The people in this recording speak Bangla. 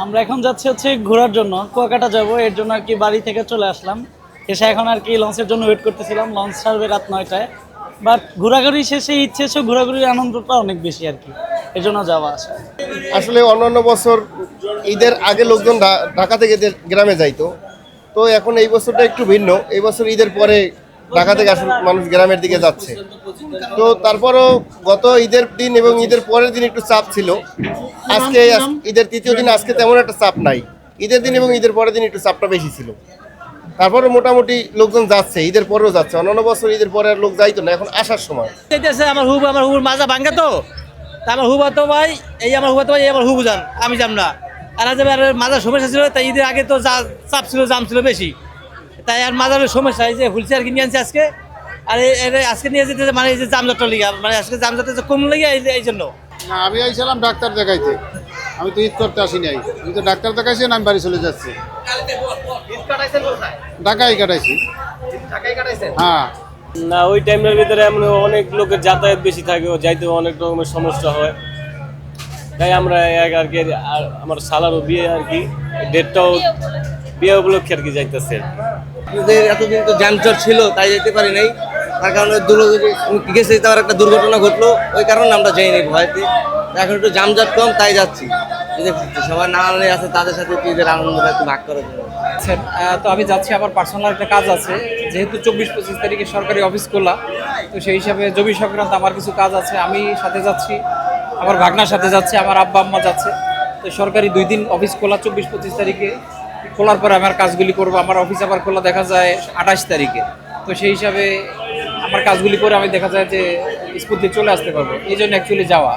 আমরা এখন যাচ্ছি হচ্ছে ঘোরার জন্য, কুয়াকাটা যাব। এর জন্য আর কি বাড়ি থেকে চলে আসলাম। এসে এখন আর কি লঞ্চের জন্য ওয়েট করতেছিলাম। লঞ্চ ছাড়বে রাত 9টায়। বাট ঘোরাঘুরি শেষে ইচ্ছে হচ্ছে, ঘোরাঘুরির আনন্দটা অনেক বেশি আর কি, এর জন্য যাওয়া আসা। আসলে অন্যান্য বছর ঈদের আগে লোকজন ঢাকা থেকে গ্রামে যাইতো, তো এখন এই বছরটা একটু ভিন্ন। এই বছর ঈদের পরে ঢাকা থেকে আসলে মানুষ গ্রামের দিকে যাচ্ছে। তো তারপরও গত ঈদের দিন এবং ঈদের পরের দিন একটু চাপ ছিল। আজকে ঈদের তৃতীয় দিন আজকে তেমন একটা চাপ নাই। ঈদের দিন এবং ঈদের পরের দিন একটু চাপটা বেশি ছিল। তারপরে মোটামুটি লোকজন যাচ্ছে, ঈদের পরেও যাচ্ছে। অন্যান্য বছর ঈদের পরে আর লোক যাইতো না, এখন আসার সময়। আমার হুবুর মাজা ভাঙ্গা তো তা আমার হুবা তো ভাই, এই আমার হুবা তো ভাই, আমার হুবু যান, আমি যাম না। আর আজ আর মাজার সমস্যা ছিল, তাই ঈদের আগে তো চাপ ছিল, জাম ছিল বেশি, তাই আর মাজারের সমস্যা। এই যে হুলসি আর কি নিয়ে আনছি আজকে। আর আজকে নিয়ে যেতে মানে এই যে জামজাটটা লিগা, মানে আজকে জামজাটটা কম লেগে এই জন্য। না, আমি আইছিলাম ডাক্তার দেখাইতে। আমি তো ঈদ করতে আসি নাই, আমি তো ডাক্তার দেখাইছি, আমি বাড়ি চলে যাচ্ছি। ঢাকায় কাটাইছি। হ্যাঁ। না, ওই টাইমের ভিতরে এমন অনেক লোকের যাতায়াত বেশি থাকে, যাইতে অনেক রকমের সমস্যা হয়। তাই আমরা আর কি আমার শালারও বিয়ে আর কি, ডেটটাও বিয়ে উপলক্ষে আর কি যাইতেছে। এতদিন তো যানজট ছিল, তাই যেতে পারি নাই। তার কারণে গেছে, তার একটা দুর্ঘটনা ঘটলো, ওই কারণে আমরা যাইনি ভয়তে। এখন একটু জামজট কম, তাই যাচ্ছি। সবাই নানানে আছে, তাদের সাথে ঈদের আনন্দটা একটু ভাগ করে দেবো। তো আমি যাচ্ছি, আমার পার্সোনাল একটা কাজ আছে। যেহেতু 24-25 তারিখে সরকারি অফিস খোলা, তো সেই হিসাবে জমি সংক্রান্ত আমার কিছু কাজ আছে। আমি সাথে যাচ্ছি, আমার ভাগনার সাথে যাচ্ছে, আমার আব্বা আম্মা যাচ্ছে। তো সরকারি 2 দিন অফিস খোলা, 24-25 তারিখে খোলার পরে আমার কাজগুলি করবো। আমার অফিস আবার খোলা দেখা যায় 28 তারিখে। তো সেই হিসাবে আমার কাজগুলি করে আমি দেখা যায় যে স্কুল থেকে চলে আসতে পারবো, এই জন্য অ্যাকচুয়ালি যাওয়া।